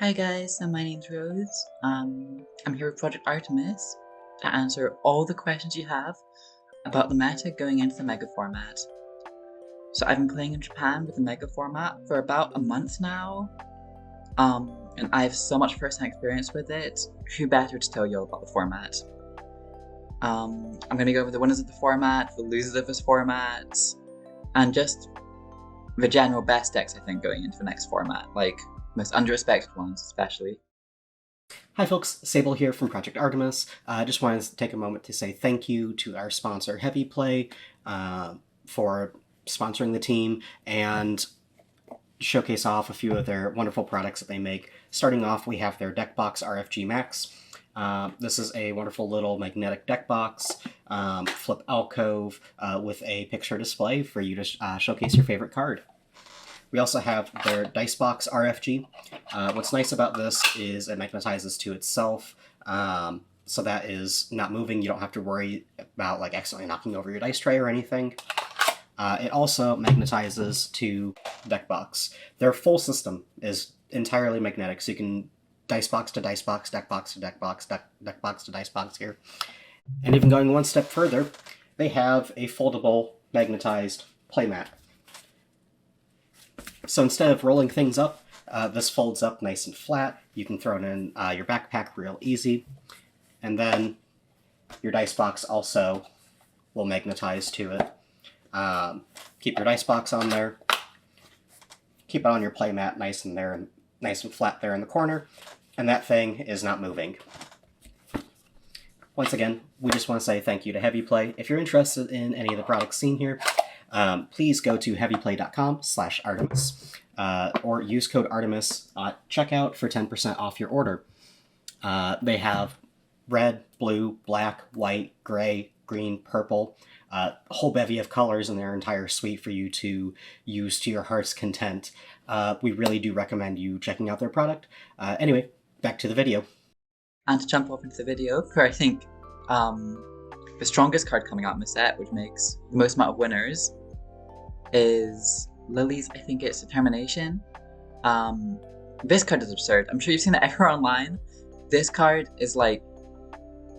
Hi guys, so my name's Rose. I'm here with Project Artemis to answer all the questions you have about the meta going into the Mega format. So I've been playing in Japan with the Mega format for about a month now, and I have so much first-hand experience with it. Who better to tell you all about the format? I'm going to go over the winners of the format, the losers of this format, and just the general best decks I think going into the next format, like most underrespected ones especially. Hi folks, Sable here from Project Artemis. I just wanted to take a moment to say thank you to our sponsor Heavy Play for sponsoring the team and showcase off a few of their wonderful products that they make. Starting off, we have their deck box RFG Max. This is a wonderful little magnetic deck box, flip alcove with a picture display for you to showcase your favorite card. We also have their dice box RFG. What's nice about this is it magnetizes to itself, so that is not moving. You don't have to worry about like accidentally knocking over your dice tray or anything. It also magnetizes to deck box. Their full system is entirely magnetic, so you can dice box to dice box, deck box to deck box, deck box to dice box here. And even going one step further, they have a foldable magnetized playmat. So instead of rolling things up, this folds up nice and flat. You can throw it in your backpack real easy. And then your dice box also will magnetize to it. Keep your dice box on there. Keep it on your playmat nice and flat there in the corner. And that thing is not moving. Once again, we just want to say thank you to Heavy Play. If you're interested in any of the products seen here, please go to heavyplay.com/Artemis or use code Artemis at checkout for 10% off your order. They have red, blue, black, white, gray, green, purple, a whole bevy of colors in their entire suite for you to use to your heart's content. We really do recommend you checking out their product. Anyway, back to the video. And to jump off into the video for I think the strongest card coming out in the set, which makes the most amount of winners, is Lily's, I think it's Determination. This card is absurd. I'm sure you've seen it everywhere online. This card is like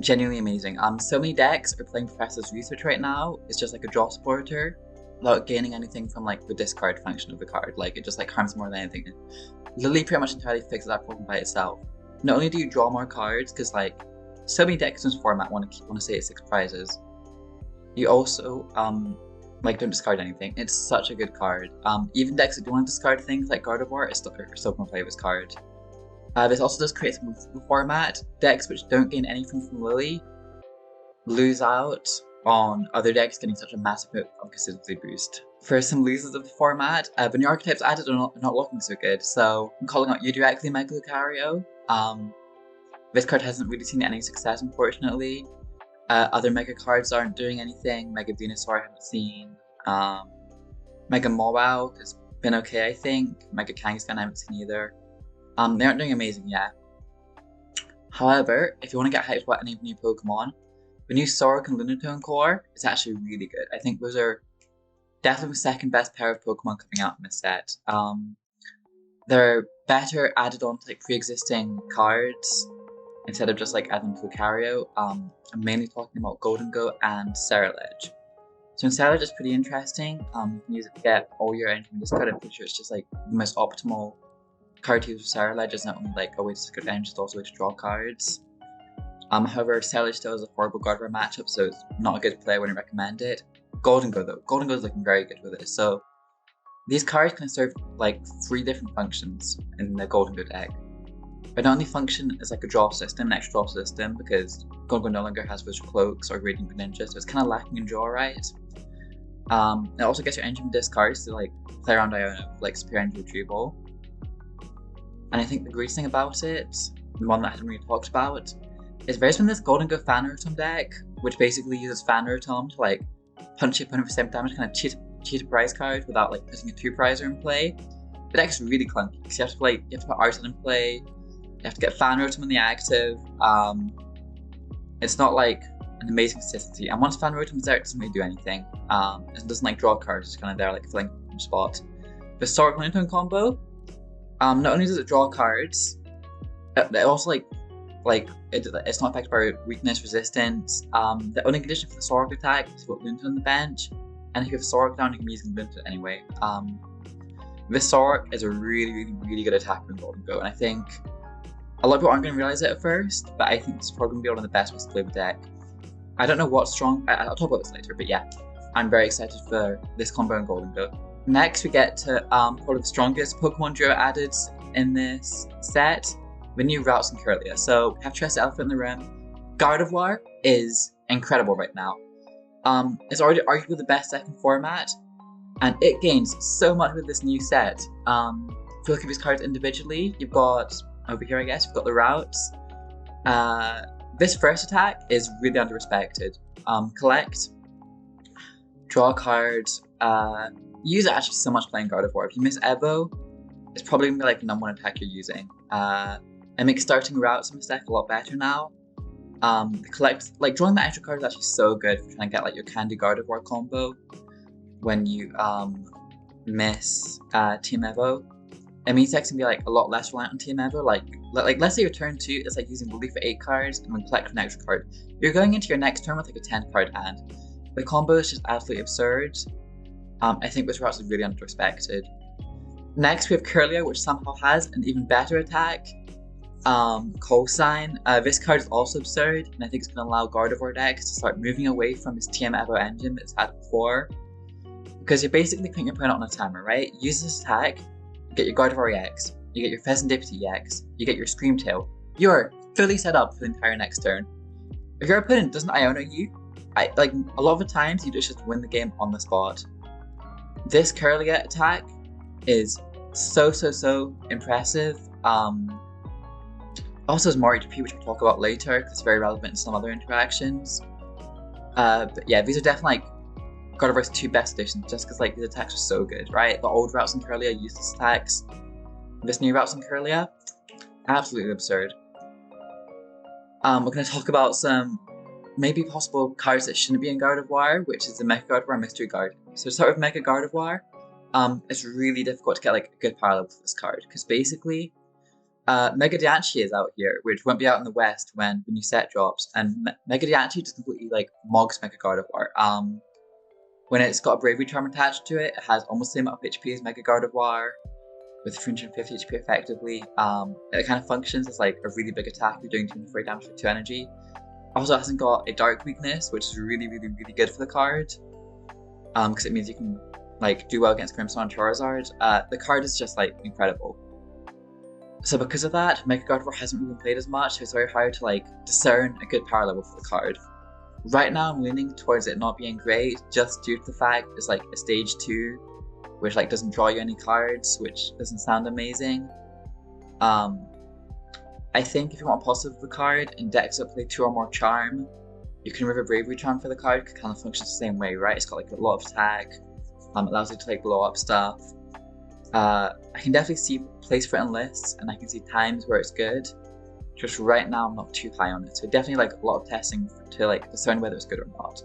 genuinely amazing. So many decks are playing Professor's Research right now. It's just like a draw supporter without gaining anything from like the discard function of the card. Like it just like harms more than anything. Lily pretty much entirely fixes that problem by itself. Not only do you draw more cards, because like so many decks in this format want to say it's 6 prizes, you also like don't discard anything. It's such a good card. Even decks that don't want to discard things like Gardevoir are still gonna play this card. This also does create some format. Decks which don't gain anything from Lily lose out on other decks getting such a massive consistency boost. For some losers of the format, the new archetypes added are not looking so good, so I'm calling out you directly, Mega Lucario. This card hasn't really seen any success, unfortunately. Other Mega cards aren't doing anything. Mega Venusaur I haven't seen. Mega Mawile has been okay, I think. Mega Kangaskhan I haven't seen either. They aren't doing amazing yet. However, if you want to get hyped about any of the new Pokemon, the new Sorok and Lunatone core is actually really good. I think those are definitely the second best pair of Pokemon coming out in this set. They're better added on to like pre-existing cards instead of just like adding to Lucario. I'm mainly talking about Golden Goat and Ceruledge. So in Ceruledge is pretty interesting. You can use it to get all your energy from this card. I'm pretty sure it's just like the most optimal card to use with Ceruledge. It's not only like a way to discard energy, it's also a way to draw cards. However, Ceruledge still has a horrible Gardevoir matchup, so it's not a good play. I wouldn't recommend it. Golden Goat though, Golden Goat is looking very good with it. So these cards can serve like 3 different functions in the Golden Goat deck. But not only function as like a draw system, an extra draw system, because Golden Goat no longer has Visual Cloaks or Radiant Greninja, so it's kind of lacking in draw right. It also gets your energy from discards to like play around Iona, like Superior Energy Retrieval. And I think the greatest thing about it, the one that I haven't really talked about, is there's been this Golden Goat Fan Rotom deck, which basically uses Fan Rotom to like punch your opponent for 7 damage, kind of cheat a prize card without like putting a 2-prizer in play. The deck's really clunky because you have to put Arson in play, you have to get Fan Rotom in the active. It's not like an amazing consistency, and once Fan Rotom's there, it doesn't really do anything. It doesn't like draw cards, it's kind of there like filling the spot. The Sorok Lunatone combo, not only does it draw cards, It also it's not affected by weakness, resistance. The only condition for the Sork attack is put Lunta on the bench, and if you have Sork down, you can be using Lunta anyway. This Sork is a really good attacker in Golden Go, and I think a lot of people aren't going to realize it at first, but I think this is probably going to be one of the best ways to play the deck. I don't know what's strong. I'll talk about this later, but yeah, I'm very excited for this combo in Golden Go. Next, we get to probably the strongest Pokemon duo added in this set, the new Routes and Curlia. So we have Tress Elephant in the Room. Gardevoir is incredible right now. It's already arguably the best deck in format, and it gains so much with this new set. If you look at these cards individually, you've got, over here I guess, you've got the Routes. This first attack is really under-respected. Collect, draw a card, use it actually so much playing Gardevoir. If you miss Evo, it's probably going to be like the number 1 attack you're using. It makes starting Routes in this deck a lot better now. The collect, drawing that extra card is actually so good for trying to get like your Candy Gardevoir combo when you miss Team Evo. It means decks can be like a lot less reliant on Team Evo. Like let's say your turn 2 is like using Belief for 8 cards and then collect an extra card. You're going into your next turn with like a 10 card hand. The combo is just absolutely absurd. I think this Route is really under-respected. Next, we have Curlia, which somehow has an even better attack. Callsign. This card is also absurd, and I think it's going to allow Gardevoir decks to start moving away from this TM Evo engine that it's had before. Because you're basically putting your opponent on a timer, right? Use this attack, you get your Gardevoir EX, you get your Pheasantipity EX, you get your Screamtail. You're fully set up for the entire next turn. If your opponent doesn't Iona you, a lot of the times you just win the game on the spot. This Curlia attack is so impressive. Also has more HP, which we'll talk about later, because it's very relevant in some other interactions. But yeah, these are definitely Gardevoir's 2 best additions, just because these attacks are so good, right? The old Routes and Curlia useless attacks. This new Routes and Curlia, absolutely absurd. We're going to talk about some maybe possible cards that shouldn't be in Gardevoir, which is the Mecha Gardevoir and Mystery Guardian. So to start with Mecha Gardevoir, it's really difficult to get a good parallel for this card, because basically Mega Diancie is out here, which won't be out in the West when the new set drops, and Mega Diancie just completely mogs Mega Gardevoir. When it's got a Bravery Charm attached to it, it has almost the same amount of HP as Mega Gardevoir, with 350 HP effectively. It kind of functions as a really big attack. You're doing 240 damage for 2 energy. Also, it hasn't got a Dark weakness, which is really good for the card, because it means you can do well against Grimmsnarl and Charizard. The card is just incredible. So because of that, Mega Gardevoir hasn't really been played as much, so it's very hard to discern a good power level for the card. Right now I'm leaning towards it not being great, just due to the fact it's a stage 2, which doesn't draw you any cards, which doesn't sound amazing. I think if you want a positive of the card, in decks that play 2 or more Charm, you can remove a Bravery Charm for the card, because it kind of functions the same way, right? It's got a lot of attack, allows you to blow up stuff. I can definitely see place for it in lists, and I can see times where it's good. Just right now, I'm not too high on it, so definitely a lot of testing to discern whether it's good or not.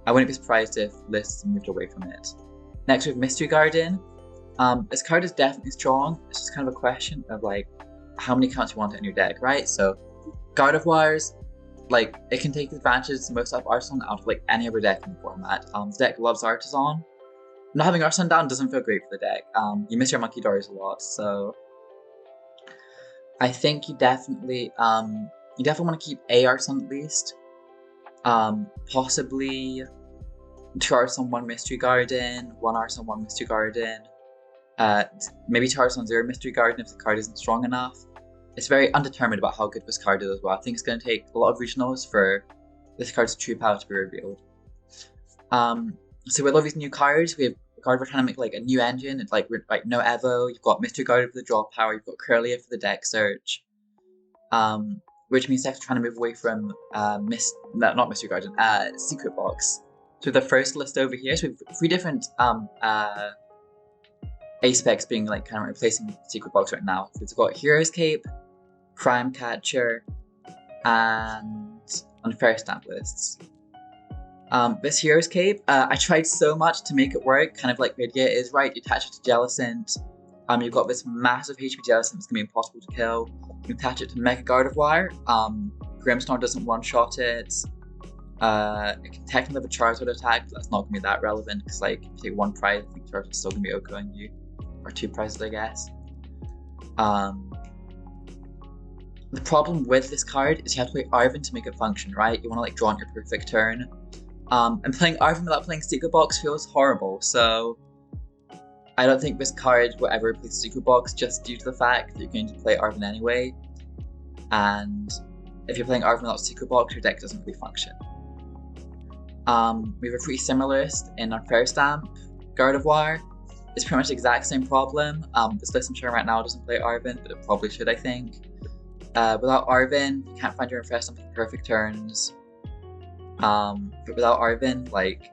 I wouldn't be surprised if lists moved away from it. Next, we have Mystery Guardian. This card is definitely strong. It's just kind of a question of how many counts you want it in your deck, right? So Gardevoirs, it can take advantage of most of Artisan out of any other deck in the format. The deck loves Artisan. Not having Artisan down doesn't feel great for the deck. You miss your Monkey Dories a lot, so I think you definitely want to keep a Artisan at least. Possibly 2 Artisan, 1 Mystery Garden, 1 Artisan, 1 Mystery Garden. Maybe 2 Artisan, 0 Mystery Garden if the card isn't strong enough. It's very undetermined about how good this card is as well. I think it's going to take a lot of regionals for this card's true power to be revealed. So with all these new cards, we have Gardevoir trying to make a new engine. It's no Evo. You've got Mystery Guardian for the draw power. You've got Curlia for the deck search. Which means they're trying to move away from not Mystery Guardian, Secret Box. So the first list over here, so we have 3 different Apex being kind of replacing Secret Box right now. So it's got Hero's Cape, Crime Catcher, and Unfair Stamp lists. This Hero's Cape, I tried so much to make it work, kind of the idea is, right, you attach it to Jellicent, you've got this massive HP Jellicent that's going to be impossible to kill, You attach it to Mega Gardevoir. Grimmsnarl doesn't one-shot it. It can technically have a Charizard attack, but that's not going to be that relevant because, like, if you take one prize, I think Charizard's still going to be OHKOing you. Or 2 prizes, I guess. The problem with this card is you have to play Arven to make it function, right? You want to, like, draw on your perfect turn. And playing Arven without playing Secret Box feels horrible, so I don't think this card will ever replace Secret Box just due to the fact that you're going to play Arven anyway. And if you're playing Arven without Secret Box, your deck doesn't really function. We have a pretty similar list in our Fair Stamp Gardevoir. It's pretty much the exact same problem. This list I'm showing right now doesn't play Arven, but it probably should, I think. Without Arven, you can't find your Fair Stamp with perfect turns. But without Arven, like,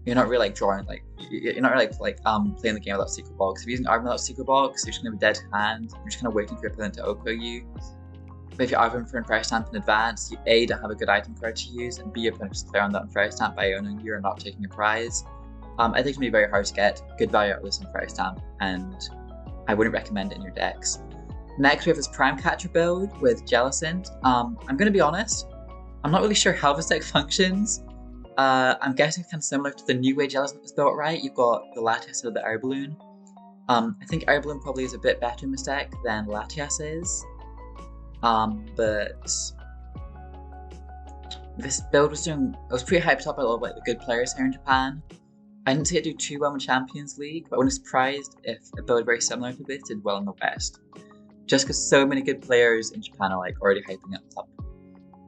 you're not really, like, drawing, like, you're not really, like, playing the game without Secret Box. If you're using Arven without Secret Box, you're just gonna have a dead hand. You're just kind of waiting for your opponent to OHKO you. But if you're Arven for Fair Stamp in advance, you A, don't have a good item card to use, and B, your opponent just play on that Fair Stamp by owning you or not taking a prize. I think it's gonna be very hard to get good value out of this on Fair Stamp, and I wouldn't recommend it in your decks. Next, we have this Prime Catcher build with Jellicent. I'm gonna be honest, I'm not really sure how this deck functions. I'm guessing it's kind of similar to the new way Jellicent is built, right? You've got the Latias or the Air Balloon. I think Air Balloon probably is a bit better in this deck than Latias is. But this build was pretty hyped up by a lot of, like, the good players here in Japan. I didn't see it do too well in Champions League, but I wasn't surprised if a build very similar to this did well in the West. Just because so many good players in Japan are, like, already hyping it up.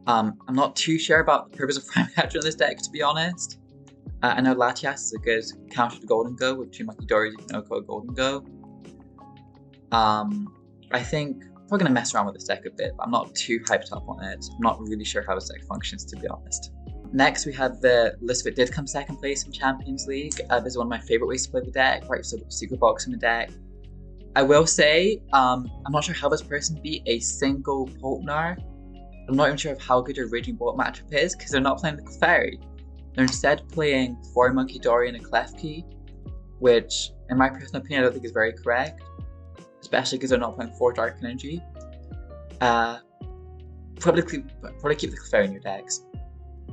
I'm not too sure about the purpose of Prime Catcher in this deck, to be honest. I know Latias is a good counter to Golden Go. With 2 Monkey Dories, you can OHKO Golden Go. I think I'm probably going to mess around with this deck a bit, but I'm not too hyped up on it. I'm not really sure how this deck functions, to be honest. Next, we have the list that did come second place in Champions League. This is one of my favorite ways to play the deck, right? So, Secret Box in the deck. I will say, I'm not sure how this person beat a single Poltnar. I'm not even sure of how good your Raging Bolt matchup is, because they're not playing the Clefairy. They're instead playing 4 Monkey Dory and a Klefki, which, in my personal opinion, I don't think is very correct. Especially because they're not playing 4 Dark Energy. Probably keep the Clefairy in your decks.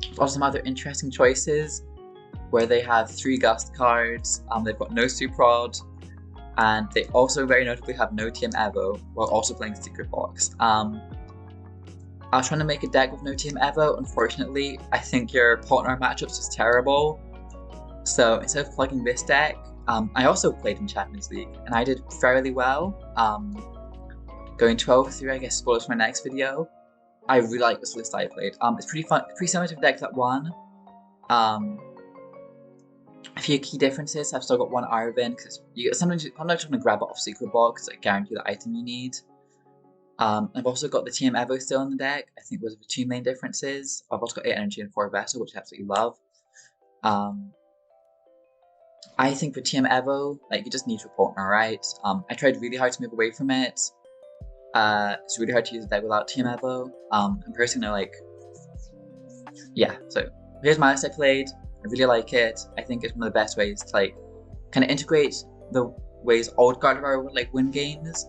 There's also some other interesting choices, where they have 3 Gust cards, they've got no Suprod, and they also very notably have no TM Evo, while also playing Secret Box. I was trying to make a deck with no TM Evo. Unfortunately, I think your Poltnar matchup's just terrible. So instead of plugging this deck, I also played in Champions League, and I did fairly well. Going 12-3, I guess, spoilers for my next video. I really like this list I played. It's pretty fun, pretty similar to the deck that won. A few key differences. I've still got 1 Arven, because sometimes I'm not just going to grab it off Secret Box, I guarantee the item you need. I've also got the TM Evo still in the deck. I think those are the 2 main differences. I've also got 8 Energy and 4 Vessel, which I absolutely love. I think for TM Evo, like, you just need your Poltnar, right? I tried really hard to move away from it. It's really hard to use a deck without TM Evo. I'm personally, like, yeah, so here's my list I played. I really like it. I think it's one of the best ways to, like, kind of integrate the ways old Gardevoir would, like, win games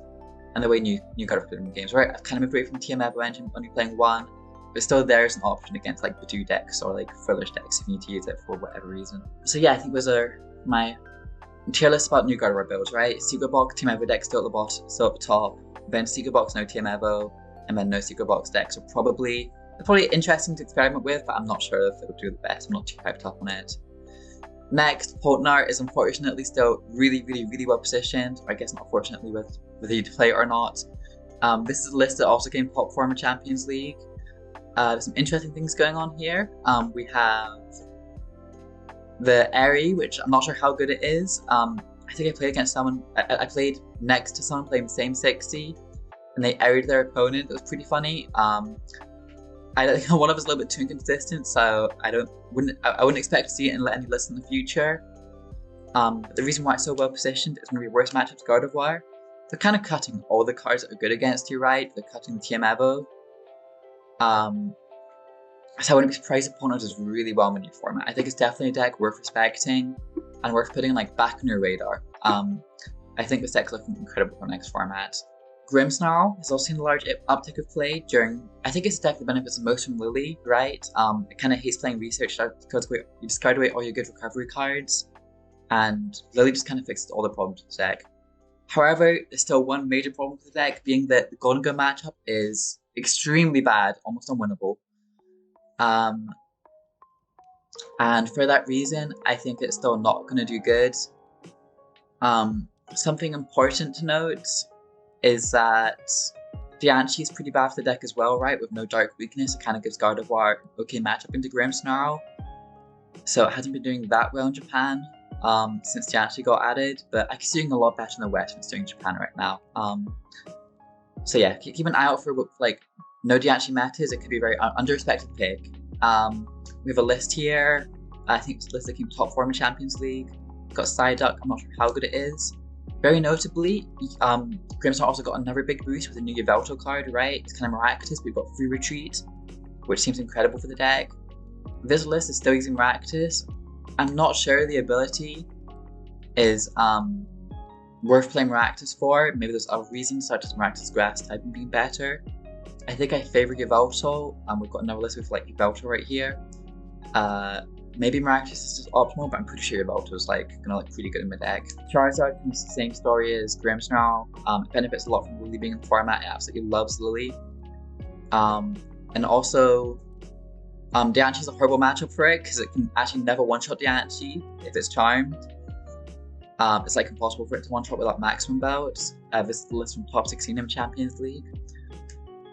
and the way new Gardevoir would win games, right? I've kind of moved away from the TM Evo engine, only playing 1, but still there's an option against, like, Badoo decks or, like, Frillish decks if you need to use it for whatever reason. So yeah, I think those are my tier list about new Gardevoir builds, right? Secret Box, TM Evo deck still at the bottom, still at the top. Then Secret Box, no TM Evo, and then no Secret Box decks are probably interesting to experiment with, but I'm not sure if it'll do the best. I'm not too hyped up on it. Next, Poltnar is unfortunately still really well positioned, or I guess not fortunately, with whether you play it or not. This is a list that also came top 4 in Champions League. There's some interesting things going on here. We have the Airy, which I'm not sure how good it is. I think I played against someone, I played next to someone playing the same 60, and they airied their opponent. It was pretty funny. I think one of us is a little bit too inconsistent, so I wouldn't expect to see it in any list in the future. But the reason why it's so well positioned is one of your worst matchups, Gardevoir. They're kind of cutting all the cards that are good against you, right? They're cutting the TM Evo. So I wouldn't be surprised if Poltnar does really well in the new format. I think it's definitely a deck worth respecting and worth putting, like, back on your radar. I think this deck's looking incredible for next format. Grimmsnarl has also seen a large uptick of play during. I think it's a deck that benefits the most from Lily, right? It kind of hates playing research because you discard away all your good recovery cards, and Lily just kind of fixes all the problems with the deck. However, there's still one major problem with the deck, being that the Golden Gun matchup is extremely bad, almost unwinnable. And for that reason, I think it's still not going to do good. Something important to note is that Diancie is pretty bad for the deck as well, right? With no Dark Weakness, it kind of gives Gardevoir okay matchup into Grimmsnarl. So it hasn't been doing that well in Japan since Diancie got added, but I can see doing a lot better in the West when it's doing in Japan right now. So yeah, keep an eye out for like no Diancie matters. It could be a very under-respected pick. We have a list here. I think it's a list that came top 4 in Champions League. We've got Psyduck, I'm not sure how good it is. Very notably, Grimmsnarl also got another big boost with a new Yveltal card, right? It's kind of miraculous, but we've got Free Retreat, which seems incredible for the deck. This list is still using Miraculous. I'm not sure the ability is worth playing Miraculous for. Maybe there's other reasons, such as Miraculous Grass typing being better. I think I favor Yveltal. We've got another list with like Yveltal right here. Maybe Miraculous is just optimal, but I'm pretty sure Yveltal is like gonna look pretty good in my deck. Charizard is the same story as Grimmsnarl. It benefits a lot from Lily being in the format. It absolutely loves Lily. And also, Diancie is a horrible matchup for it because it can actually never one-shot Diancie if it's charmed. It's like impossible for it to one-shot without maximum belts. This is the list from top 16 in Champions League.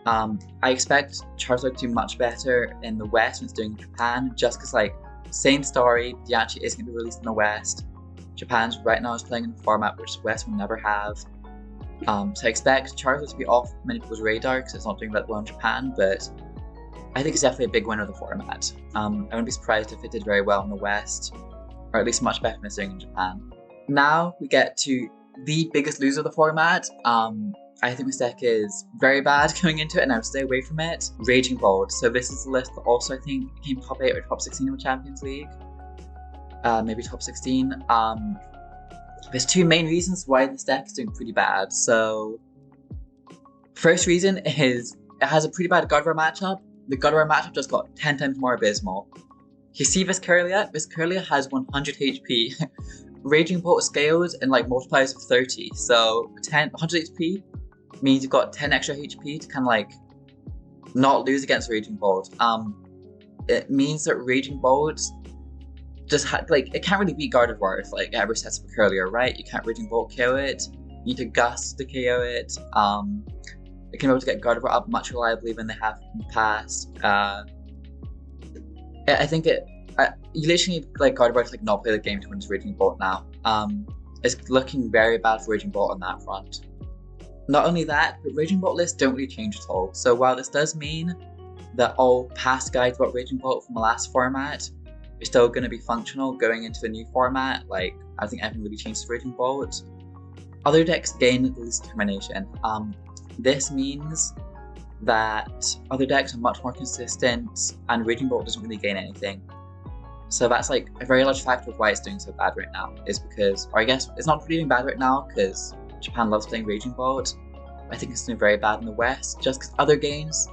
I expect Charizard to do much better in the West when it's doing in Japan, just because like same story, Diancie is going to be released in the West. Japan's right now is playing in a format which the West will never have. So I expect Charizard to be off many people's radar because it's not doing that well in Japan, but I think it's definitely a big winner of the format. I wouldn't be surprised if it did very well in the West, or at least much better than it's doing in Japan. Now we get to the biggest loser of the format. I think this deck is very bad going into it, and I would stay away from it. Raging Bolt. So this is the list that also I think came top 8 or top 16 in the Champions League. Maybe top 16. There's 2 main reasons why this deck is doing pretty bad. So, first reason is it has a pretty bad Gardevoir matchup. The Gardevoir matchup just got 10 times more abysmal. You see Viscurlia? Viscurlia has 100 HP. Raging Bolt scales and like multiplies of 30. So 100 HP means you've got 10 extra HP to kind of like not lose against Raging Bolt. It means that Raging Bolt just like it can't really beat Gardevoir if like it ever sets up Curlier, right? You can't Raging Bolt KO it. You need to Gust to KO it. They can be able to get Gardevoir up much reliably than they have in the past. I think you literally need like Gardevoir to like not play the game to win Raging Bolt now. It's looking very bad for Raging Bolt on that front. Not only that, but Raging Bolt lists don't really change at all. So while this does mean that all past guides about Raging Bolt from the last format are still going to be functional going into the new format, like I think everything really changes for Raging Bolt, other decks gain the least determination. This means that other decks are much more consistent and Raging Bolt doesn't really gain anything. So that's like a very large factor of why it's doing so bad right now, is because, or I guess it's not really doing bad right now because Japan loves playing Raging Bolt. I think it's doing very bad in the West, just because other decks,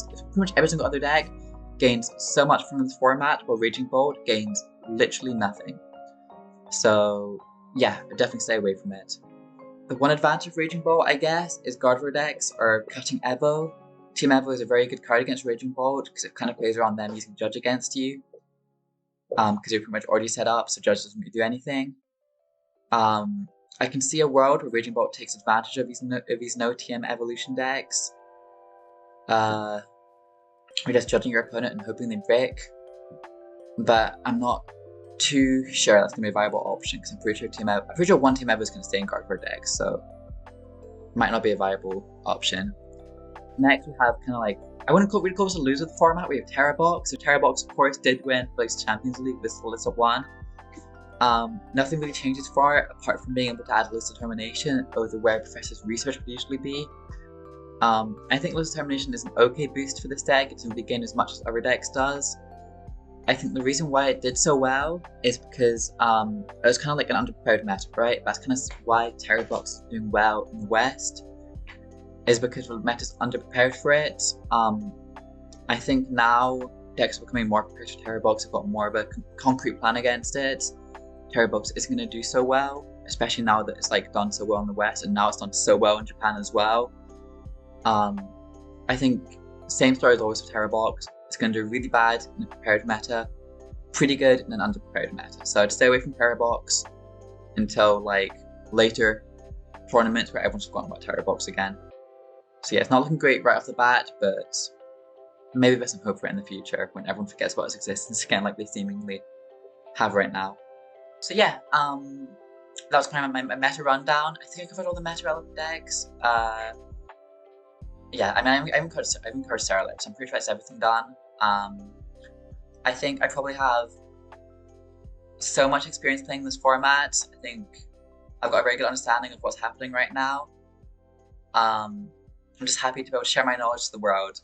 pretty much every single other deck gains so much from this format, while Raging Bolt gains literally nothing. So yeah, I definitely stay away from it. The one advantage of Raging Bolt, I guess, is Gardevoir decks are cutting Evo. Team Evo is a very good card against Raging Bolt because it kind of plays around them using Judge against you. Because you're pretty much already set up, so Judge doesn't really do anything. I can see a world where Raging Bolt takes advantage of these no TM evolution decks. Or just judging your opponent and hoping they break. But I'm not too sure that's gonna be a viable option because I'm pretty sure one Team Evo is gonna stay in Gardevoir decks, so it might not be a viable option. Next we have kind of like, I wouldn't really call this a loser of the format. We have Terrabox. So Terrabox, of course, did win the Champions League. This is the list of 1. Nothing really changes for it apart from being able to add list determination over where Professor's research would usually be. I think list determination is an okay boost for this deck. It doesn't really gain as much as other decks does. I think the reason why it did so well is because it was kind of like an underprepared meta, right? That's kind of why Terrabox is doing well in the West. is because the meta's underprepared for it. I think now decks are becoming more prepared for Terror Box. I've got more of a concrete plan against it. Terror Box isn't going to do so well, especially now that it's like done so well in the West, and now it's done so well in Japan as well. I think same story as always with Terror Box. It's going to do really bad in a prepared meta, pretty good in an underprepared meta. So I'd stay away from Terror Box until like later tournaments where everyone's forgotten about Terror Box again. So yeah, it's not looking great right off the bat, but maybe there's some hope for it in the future when everyone forgets about its existence again, like they seemingly have right now. So yeah, that was kind of my meta rundown. I think I covered all the meta relevant decks. Yeah, I mean, I haven't covered Stereotypes. I'm pretty sure that's everything done. I think I probably have so much experience playing this format. I think I've got a very good understanding of what's happening right now. I'm just happy to be able to share my knowledge to the world.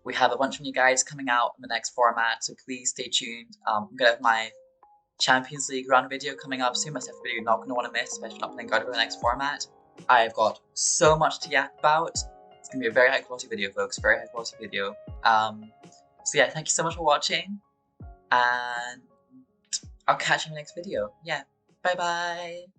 We have a bunch of new guides coming out in the next format, so please stay tuned. I'm gonna have my Champions League run video coming up soon. Myself video you're not gonna want to miss, especially not playing Guard for the next format. I've got so much to yap about. It's gonna be a very high quality video, folks. Very high quality video. So yeah, thank you so much for watching, and I'll catch you in the next video. Yeah, bye bye.